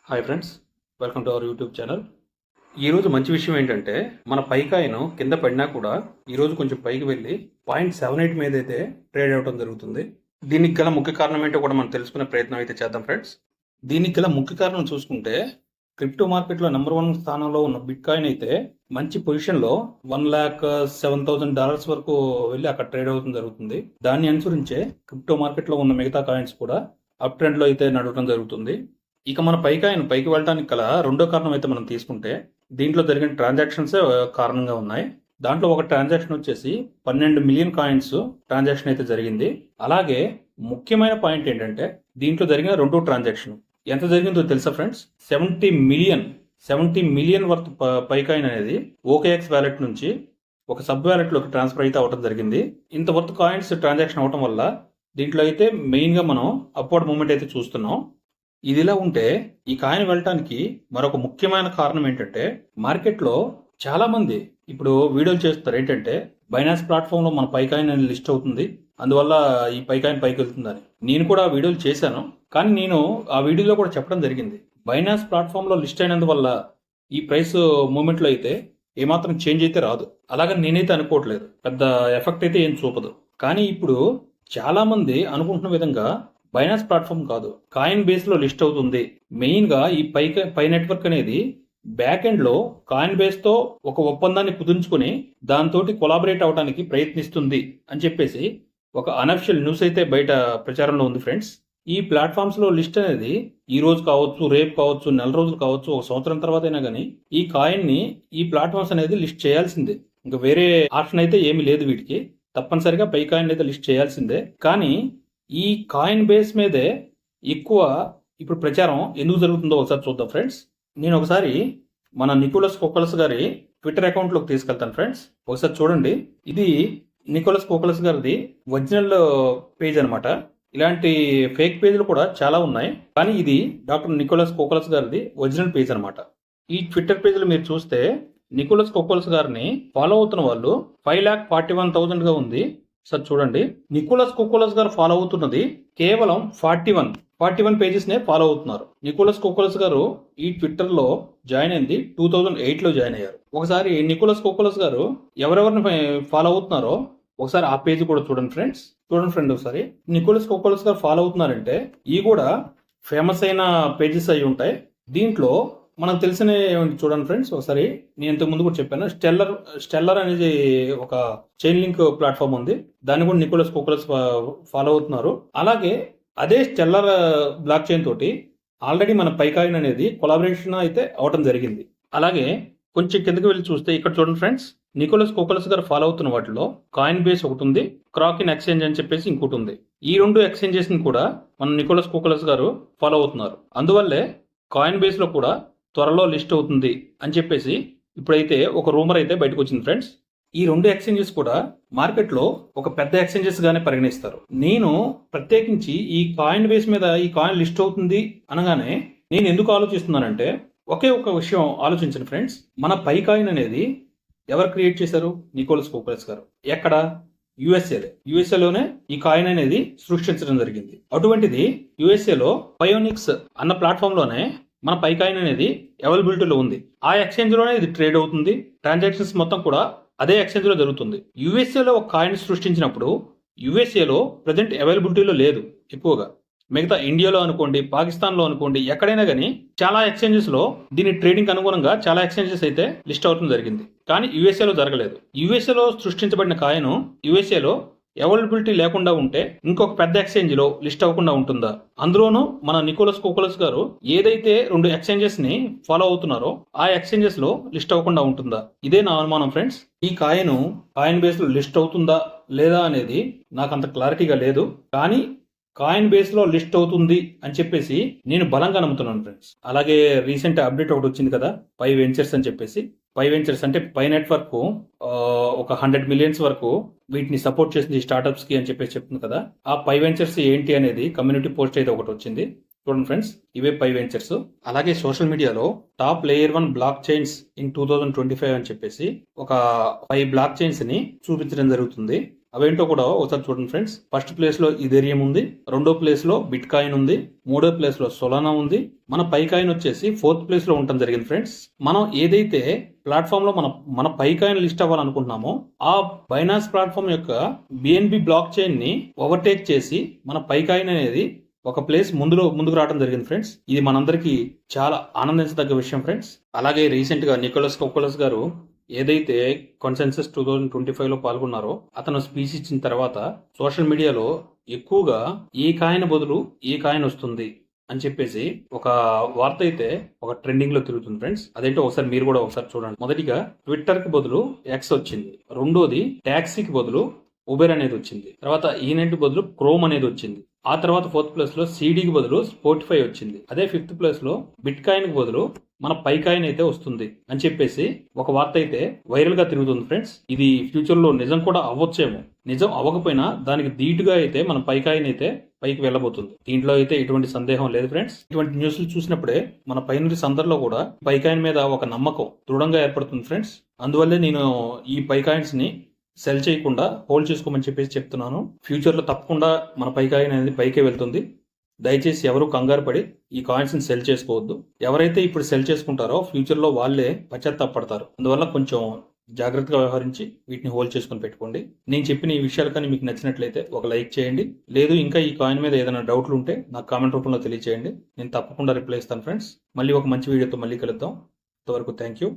Hi friends, welcome to our YouTube channel. ఈరోజు మంచి విషయం ఏంటంటే మన పైకాయను కింద పడినా కూడా ఈరోజు కొంచెం పైకి వెళ్ళి 0.78 మీద అయితే ట్రేడ్ అవ్వడం జరుగుతుంది. దీనికి గల ముఖ్య కారణం ఏంటో కూడా మనం తెలుసుకునే ప్రయత్నం అయితే చేద్దాం ఫ్రెండ్స్. దీనికి గల ముఖ్య కారణం చూసుకుంటే క్రిప్టో మార్కెట్లో నెంబర్ 1 స్థానంలో ఉన్న బిట్ కాయిన్ అయితే మంచి పొజిషన్లో $1,07,000 వరకు వెళ్ళి అక్కడ ట్రేడ్ అవుతుంది జరుగుతుంది. దాన్ని అనుసరించే క్రిప్టో మార్కెట్లో ఉన్న మిగతా కాయిన్స్ కూడా అప్ ట్రెండ్లో అయితే నడవడం జరుగుతుంది. ఇక మన పైకాయను పైకి వెళ్ళడానికి గల రెండో కారణం అయితే మనం తీసుకుంటే దీంట్లో జరిగిన ట్రాన్సాక్షన్స్ కారణంగా ఉన్నాయి. దాంట్లో ఒక ట్రాన్సాక్షన్ వచ్చేసి 12 మిలియన్ కాయిన్స్ ట్రాన్సాక్షన్ అయితే జరిగింది. అలాగే ముఖ్యమైన పాయింట్ ఏంటంటే దీంట్లో జరిగిన రెండో ట్రాన్సాక్షన్ ఎంత జరిగిందో తెలుసా ఫ్రెండ్స్? 70 మిలియన్ వర్త్ పైకాయిన్ అనేది OKX వ్యాలెట్ నుంచి ఒక సబ్ వ్యాలెట్లోకి ట్రాన్స్ఫర్ అయితే అవడం జరిగింది. ఇంత వర్త్ కాయిన్స్ ట్రాన్సాక్షన్ అవడం వల్ల దీంట్లో అయితే మెయిన్గా మనం అప్వర్డ్ మూమెంట్ అయితే చూస్తున్నాం. ఇదిలా ఉంటే ఈ కాయిన్ వెళ్ళటానికి మరొక ముఖ్యమైన కారణం ఏంటంటే మార్కెట్లో చాలా మంది ఇప్పుడు వీడియోలు చేస్తారు ఏంటంటే బైనాన్స్ ప్లాట్ఫామ్లో మన పైకాయిన్ అనేది లిస్ట్ అవుతుంది, అందువల్ల ఈ పైకాయిన్ పైకి వెళ్తుందని. నేను కూడా ఆ వీడియోలు చేశాను, కానీ నేను ఆ వీడియోలో కూడా చెప్పడం జరిగింది బైనాన్స్ ప్లాట్ఫామ్లో లిస్ట్ అయినందువల్ల ఈ ప్రైస్ మూమెంట్లో అయితే ఏమాత్రం చేంజ్ అయితే రాదు. అలాగని నేనైతే అనుకోవట్లేదు, పెద్ద ఎఫెక్ట్ అయితే ఏం చూపదు. కానీ ఇప్పుడు చాలా మంది అనుకుంటున్న విధంగా బైనాన్స్ ప్లాట్ఫామ్ కాదు, కాయిన్ బేస్ లో లిస్ట్ అవుతుంది. మెయిన్ గా ఈ పై నెట్వర్క్ అనేది బ్యాక్ ఎండ్ లో కాయిన్ బేస్ తో ఒక ఒప్పందాన్ని కుదుర్చుకుని దాంతో కొలాబరేట్ అవడానికి ప్రయత్నిస్తుంది అని చెప్పేసి ఒక అనఫిషియల్ న్యూస్ అయితే బయట ప్రచారంలో ఉంది ఫ్రెండ్స్. ఈ ప్లాట్ఫామ్స్ లో లిస్ట్ అనేది ఈ రోజు కావచ్చు, రేపు కావచ్చు, నెల రోజులు కావచ్చు, ఒక సంవత్సరం తర్వాత అయినా కానీ ఈ కాయిన్ ని ఈ ప్లాట్ఫామ్స్ అనేది లిస్ట్ చేయాల్సిందే. ఇంకా వేరే ఆప్షన్ అయితే ఏమీ లేదు, వీటికి తప్పనిసరిగా పై కాయిన్ అయితే లిస్ట్ చేయాల్సిందే. కానీ ఈ కాయిన్ బేస్ మీదే ఎక్కువ ఇప్పుడు ప్రచారం ఎందుకు జరుగుతుందో ఒకసారి చూద్దాం ఫ్రెండ్స్. నేను ఒకసారి మన నికోలస్ కోకలస్ గారి ట్విట్టర్ అకౌంట్లోకి తీసుకెళ్తాను ఫ్రెండ్స్. ఒకసారి చూడండి, ఇది నికోలస్ కోకలస్ గారిది ఒరిజినల్ పేజ్ అనమాట. ఇలాంటి ఫేక్ పేజ్లు కూడా చాలా ఉన్నాయి, కానీ ఇది డాక్టర్ నికోలస్ కోకలస్ గారిది ఒరిజినల్ పేజ్ అనమాట. ఈ ట్విట్టర్ పేజ్లో మీరు చూస్తే నికోలస్ కోకలస్ గారిని ఫాలో అవుతున్న వాళ్ళు 5,41,000 గా ఉంది. సార్ చూడండి, నికోలస్ కోకోలస్ గారు ఫాలో అవుతున్నది కేవలం 41 పేజెస్ నే ఫాలో అవుతున్నారు. నికోలస్ కోకోలస్ గారు ఈ ట్విట్టర్ లో జాయిన్ అయింది 2008 లో జాయిన్ అయ్యారు. ఒకసారి నికోలస్ కోకోలస్ గారు ఎవరెవరిని ఫాలో అవుతున్నారో ఒకసారి ఆ పేజ్ కూడా చూడండి ఫ్రెండ్స్. ఒకసారి నికోలస్ కోకోలస్ గారు ఫాలో అవుతున్నారంటే ఈ కూడా ఫేమస్ అయిన పేజెస్ అయి ఉంటాయి. దీంట్లో మనకు తెలిసిన చూడండి ఫ్రెండ్స్. ఒకసారి నేను ఇంతకు ముందు కూడా చెప్పాను, స్టెల్లర్ అనేది ఒక చైన్ లింక్ ప్లాట్ఫామ్ ఉంది, దాన్ని కూడా నికోలస్ కోకోలస్ ఫాలో అవుతున్నారు. అలాగే అదే స్టెల్లర్ బ్లాక్ చైన్ తోటి ఆల్రెడీ మన పైకాయిన్ అనేది కొలాబరేషన్ అయితే అవటం జరిగింది. అలాగే కొంచెం కిందకి వెళ్ళి చూస్తే ఇక్కడ చూడండి ఫ్రెండ్స్, నికోలస్ కోకోలస్ గారు ఫాలో అవుతున్న వాటిలో కాయిన్ బేస్ ఒకటి ఉంది, క్రాకిన్ ఎక్స్చేంజ్ అని చెప్పేసి ఇంకోటి ఉంది. ఈ రెండు ఎక్స్చేంజెస్ ని కూడా మన నికోలస్ కోకోలస్ గారు ఫాలో అవుతున్నారు. అందువల్లే కాయిన్ బేస్ లో కూడా త్వరలో లిస్ట్ అవుతుంది అని చెప్పేసి ఇప్పుడైతే ఒక రూమర్ అయితే బయటకు వచ్చింది ఫ్రెండ్స్. ఈ రెండు ఎక్స్చేంజెస్ కూడా మార్కెట్లో ఒక పెద్ద ఎక్స్చేంజెస్ గానే పరిగణిస్తారు. నేను ప్రత్యేకించి ఈ కాయిన్ బేస్ మీద ఈ కాయిన్ లిస్ట్ అవుతుంది అనగానే నేను ఎందుకు ఆలోచిస్తున్నానంటే ఒకే ఒక విషయం ఆలోచించండి ఫ్రెండ్స్. మన పై కాయిన్ అనేది ఎవరు క్రియేట్ చేశారు? నికోలస్ కోకోలస్ గారు. ఎక్కడ? యుఎస్ఏలోనే ఈ కాయిన్ అనేది సృష్టించడం జరిగింది. అటువంటిది యుఎస్ఏలో పయోనిక్స్ అన్న ప్లాట్ఫామ్ లోనే మన పైకాయిన్ అనేది అవైలబిలిటీలో ఉంది. ఆ ఎక్స్చేంజ్ లోనే ఇది ట్రేడ్ అవుతుంది. ట్రాన్సాక్షన్స్ మొత్తం కూడా అదే ఎక్స్చేంజ్ లో జరుగుతుంది. యుఎస్ఏలో ఒక కాయిన్ సృష్టించినప్పుడు యుఎస్ఏలో ప్రజెంట్ అవైలబిలిటీలో లేదు ఎక్కువగా. మిగతా ఇండియాలో అనుకోండి, పాకిస్తాన్ లో అనుకోండి, ఎక్కడైనా కానీ చాలా ఎక్స్చేంజెస్ లో దీని ట్రేడింగ్ అనుగుణంగా చాలా ఎక్స్చేంజెస్ అయితే లిస్ట్ అవడం జరిగింది. కానీ యుఎస్ఏలో జరగలేదు. యుఎస్ఏలో సృష్టించబడిన కాయిన్ యుఎస్ఏలో అవైలబిలిటీ లేకుండా ఉంటే ఇంకొక పెద్ద ఎక్స్చేంజ్ లో లిస్ట్ అవ్వకుండా ఉంటుందా? అందులోనూ మన నికోలస్ కోకోలస్ గారు ఏదైతే రెండు ఎక్స్చేంజెస్ ని ఫాలో అవుతున్నారో ఆ ఎక్స్చేంజెస్ లో లిస్ట్ అవ్వకుండా ఉంటుందా? ఇదే నా అనుమానం ఫ్రెండ్స్. ఈ కాయిన్ బేస్ లో లిస్ట్ అవుతుందా లేదా అనేది నాకు అంత క్లారిటీగా లేదు, కానీ కాయిన్ బేస్ లో లిస్ట్ అవుతుంది అని చెప్పేసి నేను బలంగా నమ్ముతున్నాను ఫ్రెండ్స్. అలాగే రీసెంట్ అప్డేట్ ఒకటి వచ్చింది కదా, పై వెంచర్స్ అని చెప్పేసి. పై వెంచర్స్ అంటే పై నెట్వర్క్ ఒక 100 మిలియన్స్ వరకు వీటిని సపోర్ట్ చేసింది స్టార్ట్అప్స్ కి అని చెప్పేసి చెప్తుంది కదా. ఆ పై వెంచర్స్ ఏంటి అనేది కమ్యూనిటీ పోస్ట్ అయితే ఒకటి వచ్చింది. చూడండి ఫ్రెండ్స్, ఇవే పై వెంచర్స్. అలాగే సోషల్ మీడియాలో top layer 1 blockchains in 2025 అని చెప్పేసి ఒక 5 బ్లాక్ చైన్స్ ని చూపించడం జరుగుతుంది. అవేంటో కూడా ఒకసారి చూడండి ఫ్రెండ్స్. ఫస్ట్ ప్లేస్ లో ఇథెరియం ఉంది, రెండో ప్లేస్ లో బిట్ కాయిన్ ఉంది, మూడో ప్లేస్ లో సొలానా ఉంది, మన పై కాయిన్ వచ్చేసి ఫోర్త్ ప్లేస్ లో ఉండటం జరిగింది ఫ్రెండ్స్. మనం ఏదైతే ప్లాట్ఫామ్ లో మన పై కాయిన్ లిస్ట్ అవ్వాలనుకుంటున్నామో ఆ బైనాన్స్ ప్లాట్ఫామ్ యొక్క బిఎన్బి బ్లాక్ చైన్ ని ఓవర్టేక్ చేసి మన పై కాయిన్ అనేది ఒక ప్లేస్ ముందుకు రావడం జరిగింది ఫ్రెండ్స్. ఇది మనందరికీ చాలా ఆనందించదగ్గ విషయం ఫ్రెండ్స్. అలాగే రీసెంట్ గా నికోలస్ కోకోలస్ గారు ఏదైతే కాన్సెన్సస్ 2025 లో పాల్గొన్నారో అతను స్పీచ్ ఇచ్చిన తర్వాత సోషల్ మీడియాలో ఎక్కువగా ఈ కాయిన్ బదులు ఈ కాయిన్ వస్తుంది అని చెప్పేసి ఒక వార్త అయితే ఒక ట్రెండింగ్ లో తిరుగుతుంది ఫ్రెండ్స్. అదేంటో ఒకసారి మీరు కూడా ఒకసారి చూడండి. మొదటిగా ట్విట్టర్ కి బదులు ఎక్స్ వచ్చింది, రెండోది టాక్సీకి బదులు ఉబెర్ అనేది వచ్చింది, తర్వాత ఈనెట్ బదులు క్రోమ్ అనేది వచ్చింది, ఆ తర్వాత ఫోర్త్ ప్లేస్ లో సీడీకి బదులు స్పోటిఫై వచ్చింది, అదే ఫిఫ్త్ ప్లేస్ లో బిట్ కాయిన్ కి బదులు మన పై కాయిన్ అయితే వస్తుంది అని చెప్పేసి ఒక వార్త అయితే వైరల్ గా తిరుగుతుంది ఫ్రెండ్స్. ఇది ఫ్యూచర్ లో నిజం కూడా అవ్వచ్చేమో. నిజం అవ్వకపోయినా దానికి ధీటుగా అయితే మన పై కాయిన్ అయితే పైకి వెళ్ళబోతుంది. దీంట్లో అయితే ఎటువంటి సందేహం లేదు ఫ్రెండ్స్. ఇటువంటి న్యూస్లు చూసినప్పుడే మన పైనరీస్ అందరిలో కూడా పై కాయిన్ మీద ఒక నమ్మకం దృఢంగా ఏర్పడుతుంది ఫ్రెండ్స్. అందువల్లే నేను ఈ పై కాయిన్స్ ని సెల్ చేయకుండా హోల్డ్ చేసుకోమని చెప్పేసి చెప్తున్నాను. ఫ్యూచర్ లో తప్పకుండా మన పై కాయిన్ అనేది పైకే వెళ్తుంది. దయచేసి ఎవరు కంగారు పడి ఈ కాయిన్స్ ని సెల్ చేసుకోవద్దు. ఎవరైతే ఇప్పుడు సెల్ చేసుకుంటారో ఫ్యూచర్ లో వాళ్ళే పశ్చాత్తాపడతారు. అందువల్ల కొంచెం జాగ్రత్తగా వ్యవహరించి వీటిని హోల్డ్ చేసుకుని పెట్టుకోండి. నేను చెప్పిన ఈ విషయాలు కానీ మీకు నచ్చినట్లయితే ఒక లైక్ చేయండి. లేదు ఇంకా ఈ కాయిన్ మీద ఏదైనా డౌట్లు ఉంటే నాకు కామెంట్ రూపంలో తెలియజేయండి. నేను తప్పకుండా రిప్లై ఇస్తాను ఫ్రెండ్స్. మళ్ళీ ఒక మంచి వీడియోతో మళ్ళీ కలుద్దాం. అంతవరకు థ్యాంక్ యూ.